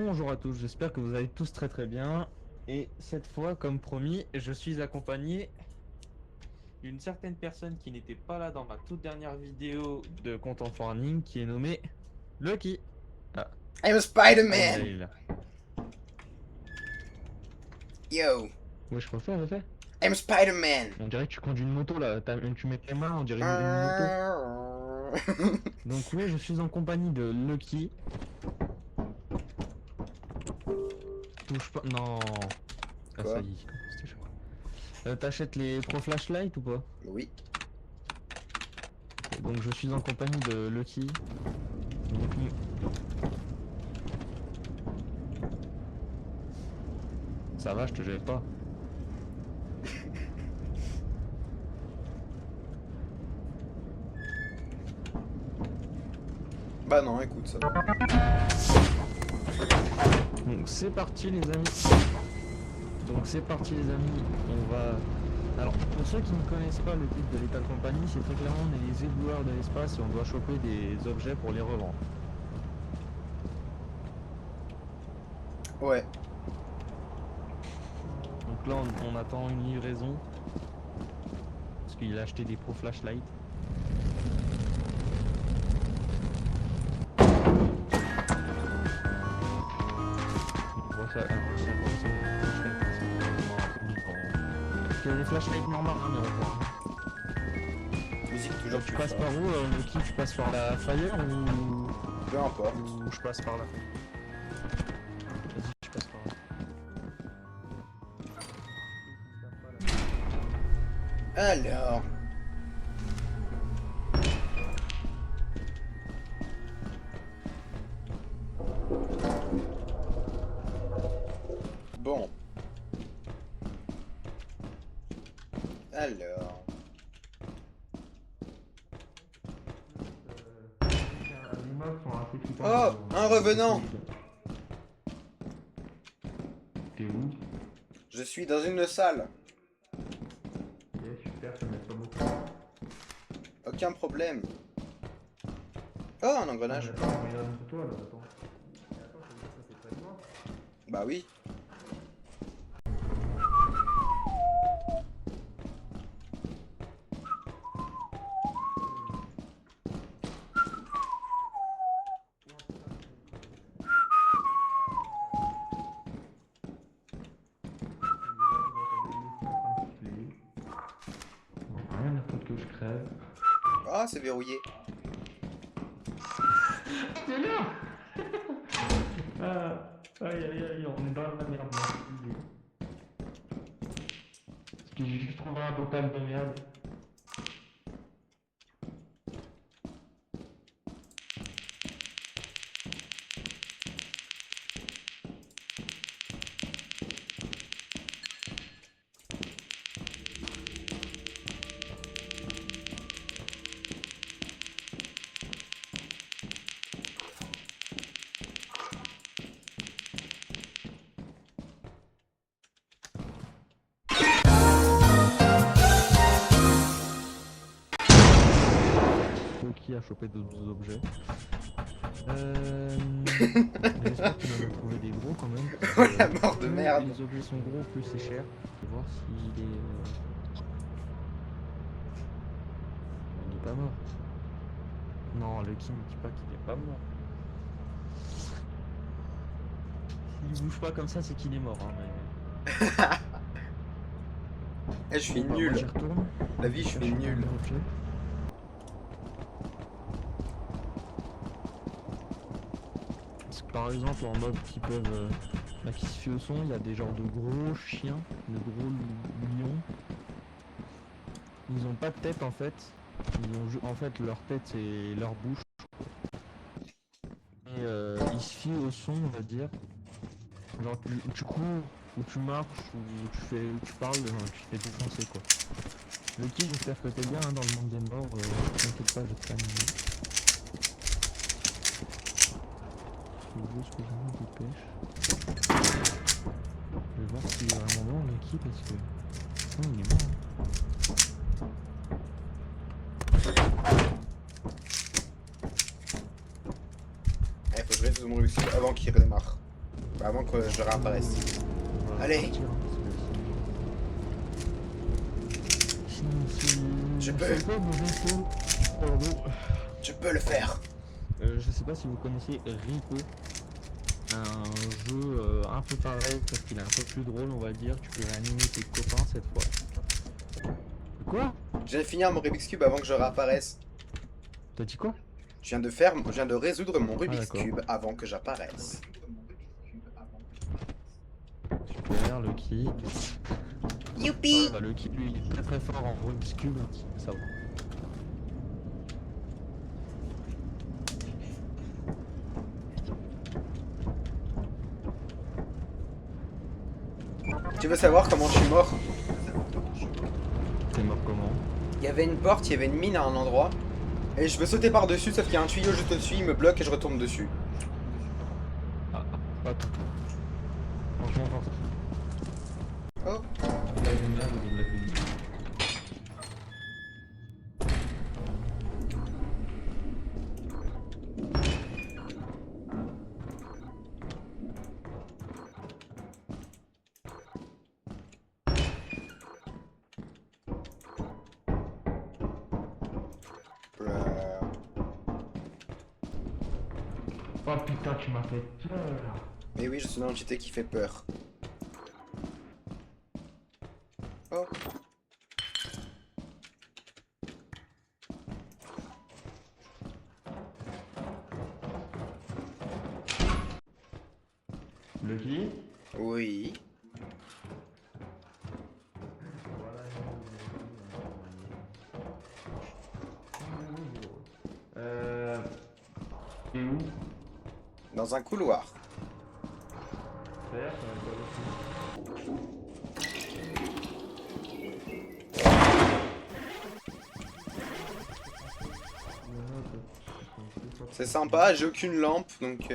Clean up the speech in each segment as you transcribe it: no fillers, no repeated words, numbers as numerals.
Bonjour à tous, j'espère que vous allez tous très très bien. Et cette fois, comme promis, je suis accompagné d'une certaine personne qui n'était pas là dans ma toute dernière vidéo de Content Warning, qui est nommé Lucky. Ah, I'm a ah, il est là, Spider-Man! il est là. Yo! Ouais, je refais, refais. I'm Spider-Man! On dirait que tu conduis une moto là, tu mets tes mains, on dirait une moto. Donc oui, je suis en compagnie de Lucky. Touche pas, non. Ah ça Quoi? y est, c'était chaud. T'achètes les Pro Flashlight ou pas? Oui. Ok, donc je suis en compagnie de Lucky. Donc, ça va, je te jette pas. Bah non, écoute, ça va. Donc c'est parti les amis. Donc c'est parti les amis. On va. Alors pour ceux qui ne connaissent pas le titre de l'État de compagnie, c'est très clairement on est les éboueurs de l'espace et on doit choper des objets pour les revendre. Ouais. Donc là on attend une livraison. Parce qu'il a acheté des Pro Flashlight. On voit ça. Alors, c'est un peu ça, des flashlights normales hein, mais on voit. Musique toujours Tu plus passes par fort. où Lucky, tu passes par la Fire Peu importe. ou je passe par là? Vas-y, je passe par là. Alors. Bon. Alors. Les mobs sont assez flippants Oh! niveau, Un niveau revenant! technique. T'es où? Je suis dans une salle. Ok, super, ça m'aide pas beaucoup. Aucun problème. Oh, un Ah mais engrenage. attends, mais il y a une toi là, attends. Mais attends, ça veut dire que t'es près de moi? Bah oui. Rien à foutre que je crève. Ah, c'est verrouillé. C'est là. Ah, aïe aïe aïe, on est dans la merde là. Parce que j'ai juste trouvé un bocal de merde. Qui a chopé d'autres objets. J'espère qu'il en a trouvé des gros quand même. Parce Oh que la mort de plus merde. les objets sont gros, plus c'est cher. Je vais voir s'il est. Il est pas mort. Non, le King ne dit pas qu'il est pas mort. S'il bouge pas comme ça, c'est qu'il est mort. Hein, mais... Eh, je suis Bon, bah, moi nul. j'y retourne. La vie, je suis nul. Parce que par exemple, en mode qui peuvent. Qui se fient au son, il y a des genres de gros chiens, de gros lions. Ils ont pas de tête en fait. En fait, leur tête c'est leur bouche. Et ils se fient au son, on va dire. Genre tu cours, ou tu marches, ou tu parles, tu te fais défoncer quoi. Le kid, j'espère que t'es bien hein, dans le monde des morts, t'inquiète pas, je te t'animer. Je veux ce que je me dépêche. Je vais voir s'il est vraiment mort le kid parce que. Non, il est mort. Eh, faut que je réussisse mon réussite avant qu'il redémarre. Bah, avant que je réapparaisse. On va Allez. partir, hein, parce que sinon, Je c'est peux. pas mauvais faux. Pardon. Je peux le faire. Je sais pas si vous connaissez Rico, un jeu un peu pareil parce qu'il est un peu plus drôle, on va dire. Tu peux réanimer tes copains cette fois. Quoi? Je viens de finir mon Rubik's Cube avant que je réapparaisse. T'as dit quoi? Je viens de résoudre mon Rubik's d'accord. Cube avant que j'apparaisse. Super, Lucky. Youpi! Bah, Lucky, lui, il est très très fort en Rubik's Cube, ça va. Tu veux savoir comment je suis mort? T'es mort comment? Il y avait une porte, il y avait une mine à un endroit. Et je veux sauter par-dessus, sauf qu'il y a un tuyau juste au-dessus, il me bloque et je retombe dessus. Ah, pas tout. Franchement, fort. Oh! Blague de merde ou des blagues de merde? Oh putain, tu m'as fait peur. Mais oui, je suis dans l'entité qui fait peur. Oh! Lucky? Oui. Et où? Dans un couloir. Faire, ça va pas aussi. C'est sympa, j'ai aucune lampe, donc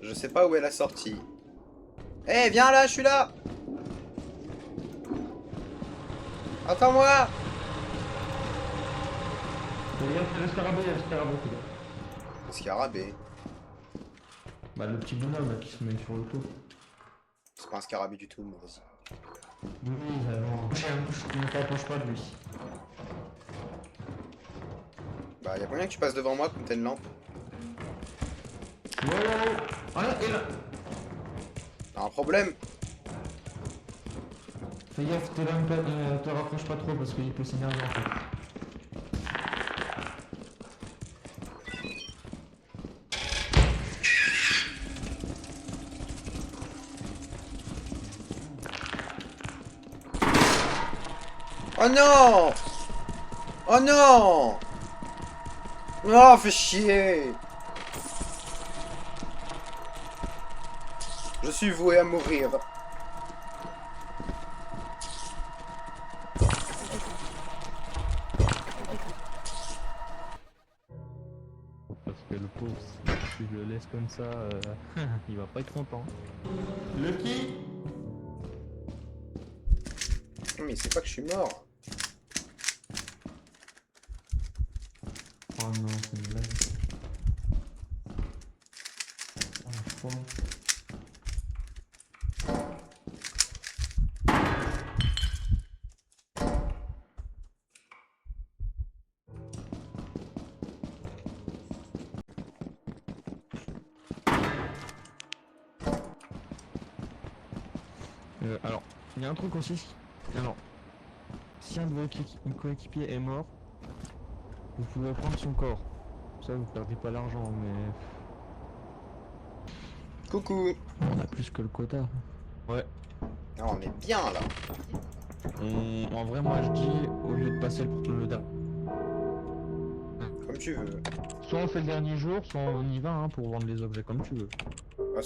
je sais pas où est la sortie. Eh, viens là, je suis là! Attends-moi! Regarde, c'est le scarabée, il y a le scarabée, c'est bien. Scarabée. Bah, le petit bonhomme là, qui se met sur le tour. C'est pas un scarabée du tout, mais vas-y. Oui, ne t'approche pas de lui. Bah, y'a moyen que tu passes devant moi comme t'as une lampe. Wow! Ah là, et là! T'as un problème? Fais gaffe, te rapproche pas trop parce qu'il peut s'énerver en fait. Oh non! Oh non! Oh, fais chier! Je suis voué à mourir. Parce que le pauvre, si je le laisse comme ça, il va pas être content. Lucky! Mais c'est pas que je suis mort. Oh non, c'est une blague. Oh, je crois. Alors, il y a un truc aussi. Alors, si un de vos coéquipiers est mort, vous pouvez prendre son corps. Ça, vous perdez pas l'argent, mais Coucou. on a plus que le quota. Ouais. Ah, on est bien là. En vrai, moi je dis, au lieu de passer le dernier. Comme tu veux. Soit on fait le dernier jour, soit on y va hein, pour vendre les objets comme tu veux.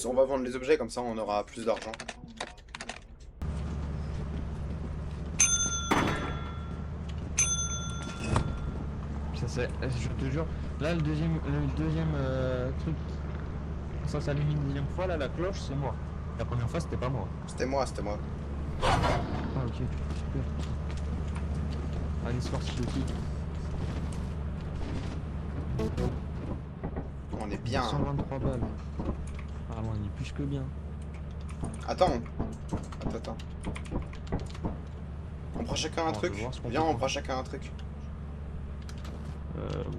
On va vendre les objets comme ça on aura plus d'argent. Ça c'est, je te jure, là le deuxième truc, ça s'allume une deuxième fois, là la cloche c'est moi. La première fois c'était pas moi. C'était moi, c'était moi. Ah ok, super. Allez, c'est parti, le bien. 123 balles. Ah ouais, on est plus que bien. Attends. Attends. On prend chacun un Bon, je truc. vais voir ce qu'on Viens, peut on faire. prend chacun un truc.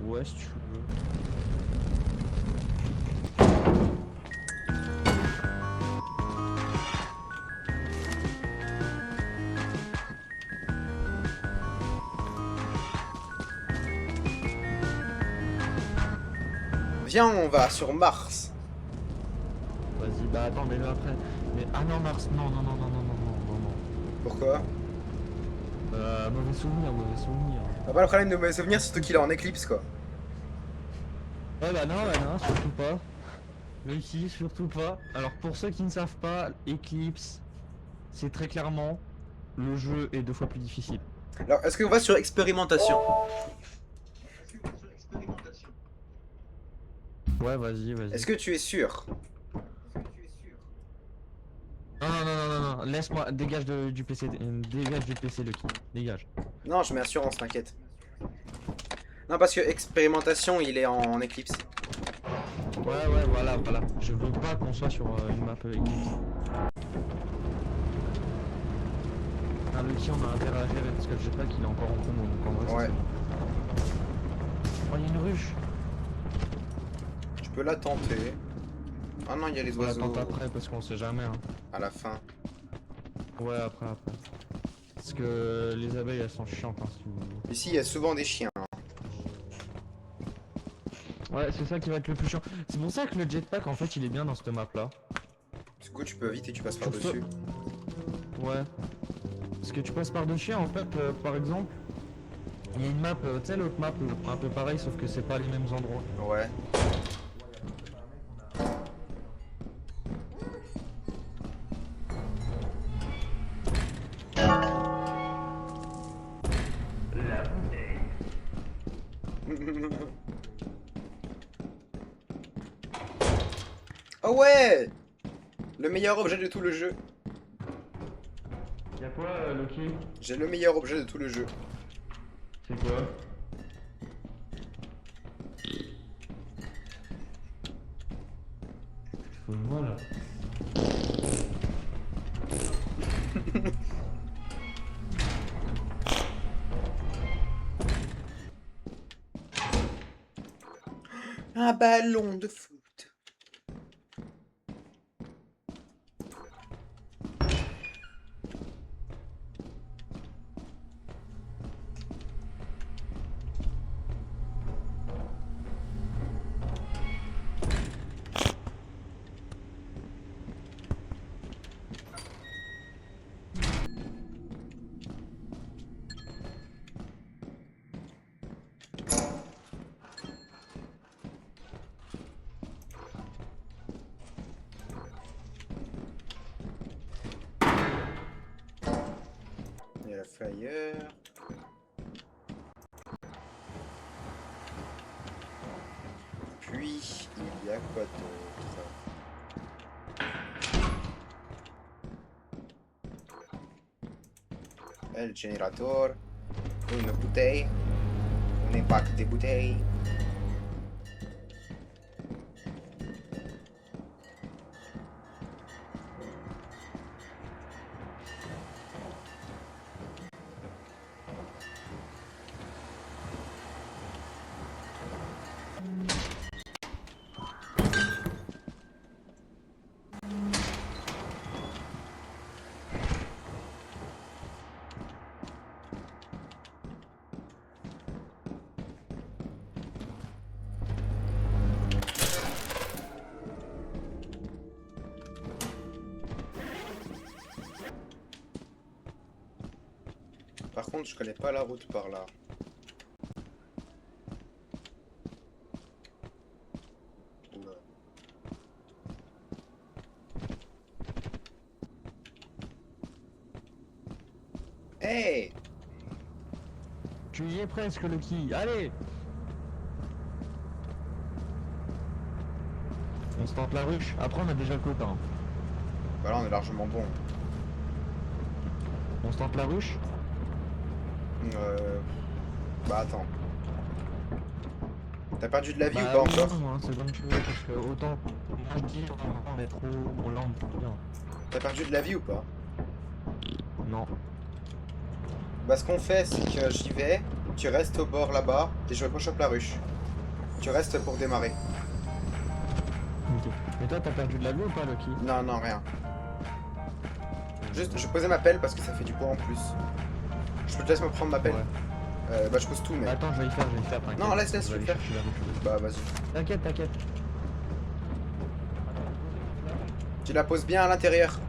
Ouais, si tu veux. Viens, on va sur Mars. Vas-y, bah attends, mais là après. Mais ah non, Mars, non, non, non, non, non, non, non, non, non. Pourquoi? Mauvais souvenir, mauvais souvenir. Ah bah le problème de mes souvenirs, c'est surtout qu'il est en éclipse quoi. Ouais, bah non, surtout pas. Mais ici, surtout pas. Alors pour ceux qui ne savent pas, Eclipse, c'est très clairement le jeu est 2 fois plus difficile. Alors, est-ce qu'on va sur expérimentation? Ouais, vas-y, vas-y. Est-ce que tu es sûr? Non, non, non, non, non, non, laisse-moi, dégage du PC, dégage du PC le qui, dégage. Non, je mets assurance, t'inquiète. Non, parce que expérimentation, il est en éclipse. Ouais, ouais, voilà, voilà. Je veux pas qu'on soit sur une map Eclipse. Ah, le qui, on a intérêt à gérer parce que le jetpack il est encore en promo, donc en vrai, Ouais. c'est bon. Oh, il y a une ruche. Tu peux la tenter. Ah non, il y a les On oiseaux l'attend après parce qu'on sait jamais. Hein. à la fin. Ouais, après. Parce que les abeilles elles sont chiantes. Hein, si vous... Ici, il y a souvent des chiens. Ouais, c'est ça qui va être le plus chiant. C'est pour ça que le jetpack en fait il est bien dans cette map là. Du coup, tu peux vite et tu passes Sur ce- par-dessus. Ouais. Parce que tu passes par-dessus en fait, par exemple, il y a une map, tu sais l'autre map un peu pareil sauf que c'est pas les mêmes endroits. Ouais. Oh ouais! Le meilleur objet de tout le jeu. Y'a quoi Loki? J'ai le meilleur objet de tout le jeu. C'est quoi? Voilà. Un ballon de foot. Il y a la fire. Puis, il y a quoi d'autre? El générateur. Une bouteille. Un pack de bouteilles. Par contre, je connais pas la route par là. Oula. Hey! Tu y es presque Loki, allez! On se tente la ruche, après on a déjà le quota. Hein. Bah là, on est largement bon. On se tente la ruche? Bah attends. T'as perdu de la vie ou Bah pas oui, encore? non, hein, c'est comme tu veux, parce que autant, moi je dis, on est trop, on l'a bien. T'as perdu de la vie ou pas? Non. Bah ce qu'on fait, c'est que j'y vais, tu restes au bord là-bas, et je rechoppe la ruche. Tu restes pour démarrer. Ok. Mais toi, t'as perdu de la vie ou pas, Lucky? Non, non, rien. Juste, je posais ma pelle parce que ça fait du poids en plus. Je te laisse me prendre ma pelle. Ouais. Bah je pose tout, mais... Attends, je vais y faire, t'inquiète. Non, laisse, Je je vais vais le aller faire. chercher la ruche. Bah vas-y. T'inquiète, t'inquiète. Tu la poses bien à l'intérieur.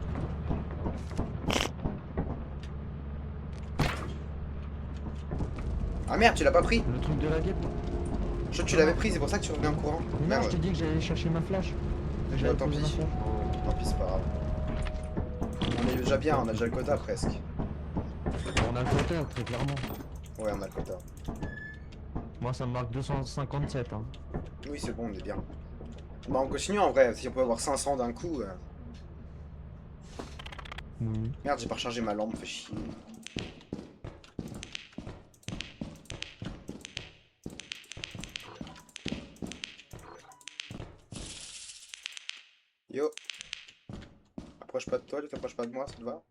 Ah merde, tu l'as pas pris. Le truc de la guêpe. Je crois que tu l'avais pris, c'est pour ça que tu reviens en courant. Mais non, Merde. je t'ai dit que j'allais chercher ma flash. Bah, J'avais tant posé pis. ma flash. Tant pis, c'est pas grave. On est déjà bien, on a déjà le quota presque. On a le quota, très clairement. Ouais, on a le quota. Moi, ça me marque 257. Hein. Oui, c'est bon, on est bien. Bah on continue en vrai, si on peut avoir 500 d'un coup. Oui. Merde, j'ai pas rechargé ma lampe, fait chier. Yo. Approche pas de toi, tu t'approches pas de moi, ça te va?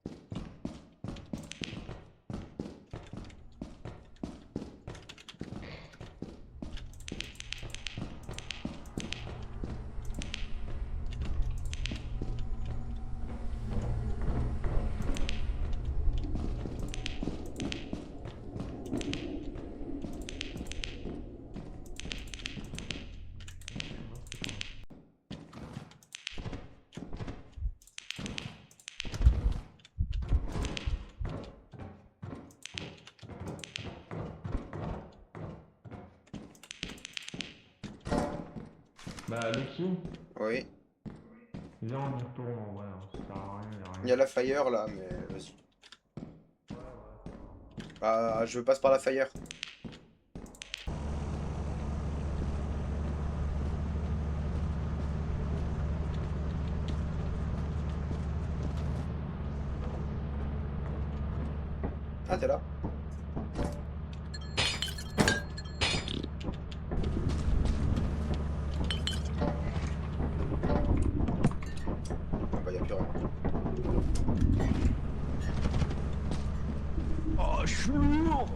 Bah, Lucky, Oui. viens, on y retourne en vrai. Hein. Ça sert à rien, y'a rien. Il y a la fire là, mais vas-y. Bah, je passe par la fire. Ah, t'es là? Ah bah, y'a plus rien. Oh, je suis lourd.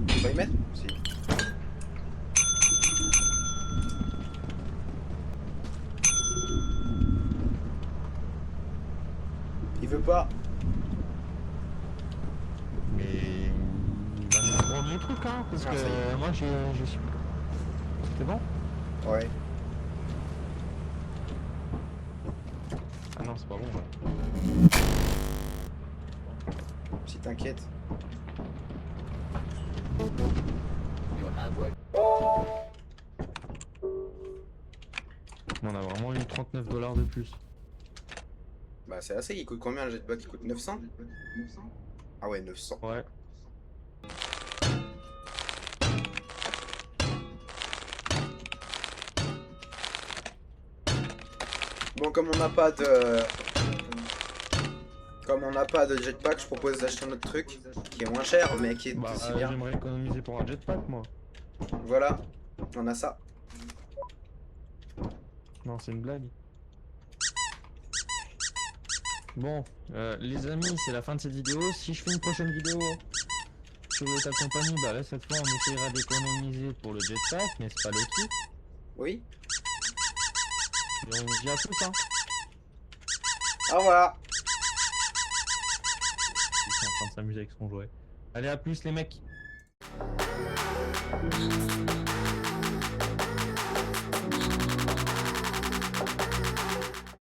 Tu vas y mettre? Si. Il veut pas. Mais il va nous prendre les trucs, hein, parce Ah, ça y que moi, je suis... C'est bon? Ouais. Ah non, c'est pas bon, ouais. Si t'inquiètes. On a vraiment eu 39 $ de plus. Bah, c'est assez, il coûte combien le jetpack? Il coûte 900? Ah ouais, 900. Ouais. Bon, comme on n'a pas de... Comme on n'a pas de jetpack, je propose d'acheter un autre truc qui est moins cher, mais qui est Bah, aussi bien. j'aimerais économiser pour un jetpack, moi. Voilà, on a ça. Non, c'est une blague. Bon, les amis, c'est la fin de cette vidéo. Si je fais une prochaine vidéo sur ta compagnie, bah là, cette fois, on essaiera d'économiser pour le jetpack, mais c'est pas le kit. Oui. Et on se dit à plus, hein. Au revoir. Ils sont en train de s'amuser avec son jouet. Allez, à plus, les mecs.